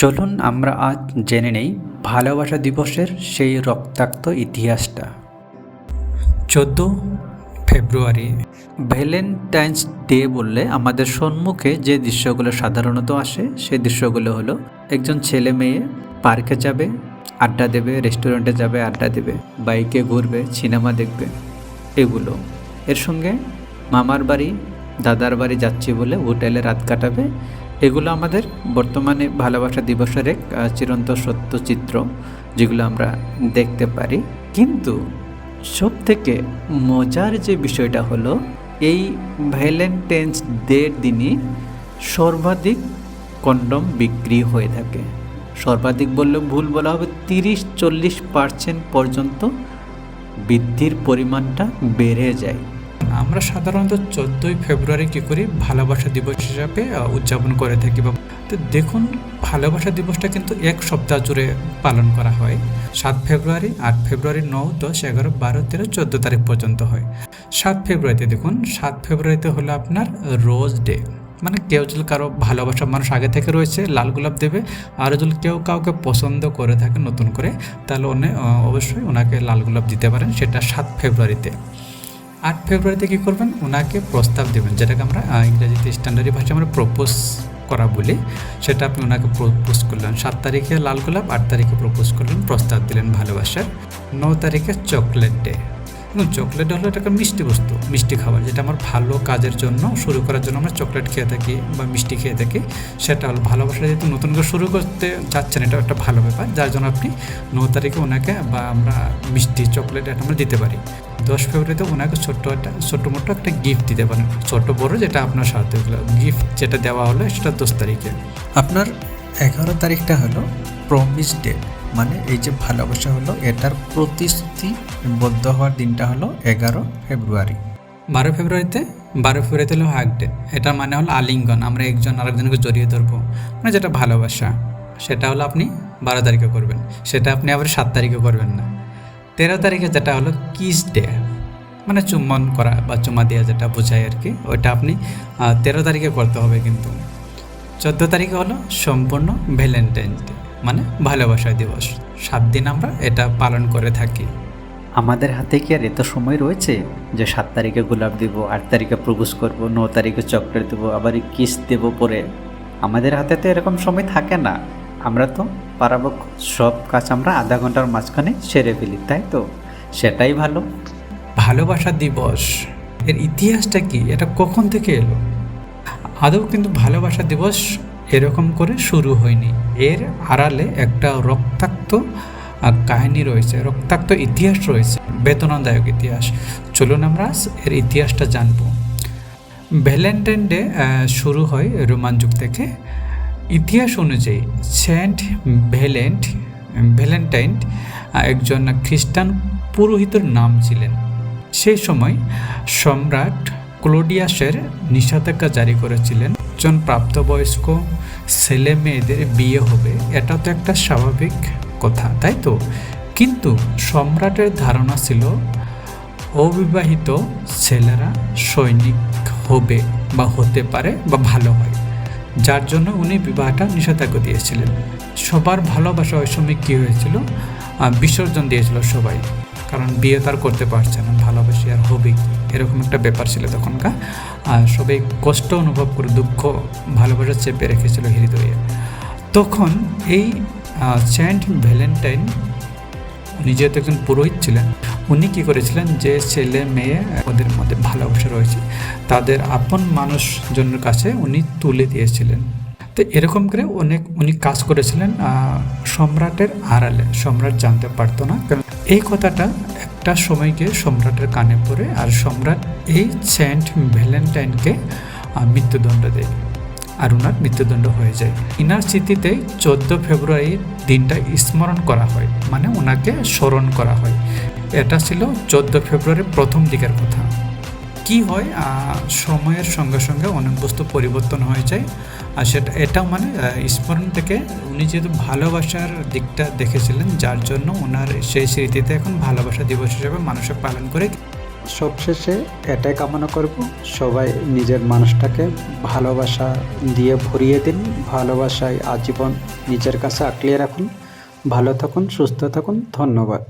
চলুন আমরা আজ জেনে নেই ভালোবাসা দিবসের সেই রক্তাক্ত ইতিহাসটা। 14 ফেব্রুয়ারি ভ্যালেন্টাইন্স ডে বললে আমাদের সম্মুখে যে দৃশ্যগুলো সাধারণত আসে সেই দৃশ্যগুলো হলো একজন ছেলে মেয়ে পার্কে যাবে, আড্ডা দেবে, রেস্টুরেন্টে যাবে, আড্ডা দেবে, বাইকে ঘুরবে, সিনেমা দেখবে, এগুলো। এর সঙ্গে মামার বাড়ি, দাদার বাড়ি যাচ্ছি বলে হোটেলে রাত কাটাবে। এগুলো আমাদের বর্তমানে ভালোবাসা দিবসের এক চিরন্ত সত্য চিত্র, যেগুলো আমরা দেখতে পারি। কিন্তু সব থেকে মজার যে বিষয়টা হলো, এই ভ্যালেন্টাইন্স ডের দিনই সর্বাধিক কন্ডম বিক্রি হয়ে থাকে। সর্বাধিক বললে ভুল বলা হবে, 30-40% পর্যন্ত বৃদ্ধির পরিমাণটা বেড়ে যায়। আমরা সাধারণত 14ই ফেব্রুয়ারি কী করি, ভালোবাসা দিবস হিসাবে উদযাপন করে থাকি। তো দেখুন, ভালোবাসা দিবসটা কিন্তু এক সপ্তাহ জুড়ে পালন করা হয়। 7 ফেব্রুয়ারি, 8 ফেব্রুয়ারি, 9, 10, 11, 12, 13, 14 তারিখ পর্যন্ত হয়। 7 ফেব্রুয়ারিতে দেখুন, 7 ফেব্রুয়ারিতে হলো আপনার রোজ ডে। মানে কেউ যদি কারো ভালোবাসা মানুষ আগে থেকে রয়েছে, লাল গোলাপ দেবে। আর যদি কেউ কাউকে পছন্দ করে থাকে নতুন করে, তাহলে অবশ্যই ওনাকে লাল গোলাপ দিতে পারেন। সেটা 7 ফেব্রুয়ারিতে। 8 ফেব্রুয়ারিতে কী করবেন, ওনাকে প্রস্তাব দেবেন, যেটাকে আমরা ইংরেজিতে স্ট্যান্ডার্ড ভাষায় আমরা প্রপোজ করা বলি। সেটা আপনি ওনাকে প্রপোজ করলেন। 7 তারিখে লাল গোলাপ, 8 তারিখে প্রপোজ করলেন, প্রস্তাব দিলেন ভালোবাসার। 9 তারিখে চকলেট ডে। চকলেট হলো একটা মিষ্টি বস্তু, মিষ্টি খাবার, যেটা আমার ভালো কাজের জন্য শুরু করার জন্য আমরা চকলেট খেয়ে থাকি বা মিষ্টি খেয়ে থাকি। সেটা হলো ভালোবাসা যেহেতু নতুন করে শুরু করতে যাচ্ছেন, এটা একটা ভালো ব্যাপার, যার জন্য আপনি 9 তারিখে ওনাকে বা আমরা মিষ্টি চকলেট এটা আমরা দিতে পারি। 10 ফেব্রুয়ারিতে ওনাকে ছোট্ট মোটো একটা গিফট দিতে পারেন, ছোট বড় যেটা আপনার সাথে গিফট যেটা দেওয়া হলো সেটা 10 তারিখে। আপনার 11 তারিখটা হলো প্রমিস ডে। মানে এই যে ভালোবাসা হলো, এটার প্রতিশ্রুতিবদ্ধ হওয়ার দিনটা হলো 11 ফেব্রুয়ারি। 12 ফেব্রুয়ারিতে হলো হাগ ডে। এটার মানে হলো আলিঙ্গন, আমরা একজন আরেকজনকে জড়িয়ে ধরবো, মানে যেটা ভালোবাসা। সেটা হলো আপনি 12 তারিখে করবেন, সেটা আপনি আবার 7 তারিখে করবেন না। 13 তারিখে যেটা হলো কিস ডে, মানে চুম্বন করা বা চুমা দেওয়া যেটা বোঝায় আর কি, ওইটা আপনি 13 তারিখে করতে হবে। কিন্তু 14 তারিখে হলো সম্পূর্ণ ভ্যালেন্টাইন্স ডে, মানে ভালোবাসা দিবস। 7 দিন আমরা এটা পালন করে থাকি। আমাদের হাতে কি আর এত সময় রয়েছে যে 7 তারিখে গোলাপ দিব, 8 তারিখে প্রপোজ করব, 9 তারিখে চকলেট দেবো, আবার কিস দেবো পরে? আমাদের হাতে তো এরকম সময় থাকে না। আমরা তো পারাপক্ষ সব কাজ আমরা আধা ঘন্টার মাঝখানে সেরে ফেলি, তাই তো? সেটাই ভালো। ভালোবাসা দিবস এর ইতিহাসটা কি, এটা কখন থেকে এলো? আদৌ কিন্তু ভালোবাসা দিবস এরকম করে শুরু হয়নি। এর আড়ালে একটা রক্তাক্ত কাহিনী রয়েছে, রক্তাক্ত ইতিহাস রয়েছে, বেদনাদায়ক ইতিহাস। চলুন আমরা এর ইতিহাসটা জানব। ভ্যালেন্টাইন ডে শুরু হয় রোমান যুগ থেকে। ইতিহাস অনুযায়ী সেন্ট ভ্যালেন্টাইন একজন খ্রিস্টান পুরোহিতের নাম ছিলেন। সেই সময় সম্রাট ক্লোডিয়াসের নিষেধাজ্ঞা জারি করেছিলেন, একজন প্রাপ্তবয়স্ক ছেলে মেয়েদের বিয়ে হবে, এটা তো একটা স্বাভাবিক কথা, তাই তো? কিন্তু সম্রাটের ধারণা ছিল অবিবাহিত ছেলেরা সৈনিক হবে বা হতে পারে বা ভালো হয়, যার জন্য উনি বিবাহটা নিষেধাজ্ঞা দিয়েছিলেন। সবার ভালোবাসা ওই সময় কী হয়েছিল, বিসর্জন দিয়েছিল সবাই, কারণ বিয়ে তার করতে পারছে না, ভালোবাসি আর হবে কি, এরকম একটা ব্যাপার ছিল তখনকার। সবাই কষ্ট অনুভব করে, দুঃখ ভালোবাসা চেপে রেখেছিল হৃদয়ে। তখন এই সেন্ট ভ্যালেন্টাইন, উনি যেহেতু একজন পুরোহিত ছিলেন, উনি কী করেছিলেন, যে ছেলে মেয়ে ওদের মধ্যে ভালোবাসা রয়েছে তাদের আপন মানুষজনের কাছে উনি তুলে দিয়েছিলেন। তো এরকম করে উনি কাজ করেছিলেন সম্রাটের আড়ালে, সম্রাট জানতে পারতো না। কারণ এই কথাটা একটা সময় গিয়ে সম্রাটের কানে পড়ে, আর সম্রাট এই সেন্ট ভ্যালেন্টাইনকে মৃত্যুদণ্ড দেয়, আর ওনার মৃত্যুদণ্ড হয়ে যায়। ইনার স্মৃতিতে 14 ফেব্রুয়ারি দিনটা স্মরণ করা হয়, মানে ওনাকে স্মরণ করা হয়। এটা ছিল 14 ফেব্রুয়ারির প্রথম দিকের কথা। কি হয়, সময়ের সঙ্গে সঙ্গে অনেক বস্তু পরিবর্তন হয়ে যায়। আর এটাও মানে স্মরণ থেকে উনি যেহেতু ভালোবাসার দিকটা দেখেছিলেন, যার জন্য ওনার সেই স্মৃতিতে এখন ভালোবাসা দিবস হিসেবে মানুষে পালন করে। সবশেষে এটাই কামনা করব, সবাই নিজের মানুষটাকে ভালোবাসা দিয়ে ভরিয়ে দিন, ভালোবাসায় আজীবন নিজের কাছে আঁকড়িয়ে রাখুন। ভালো থাকুন, সুস্থ থাকুন, ধন্যবাদ।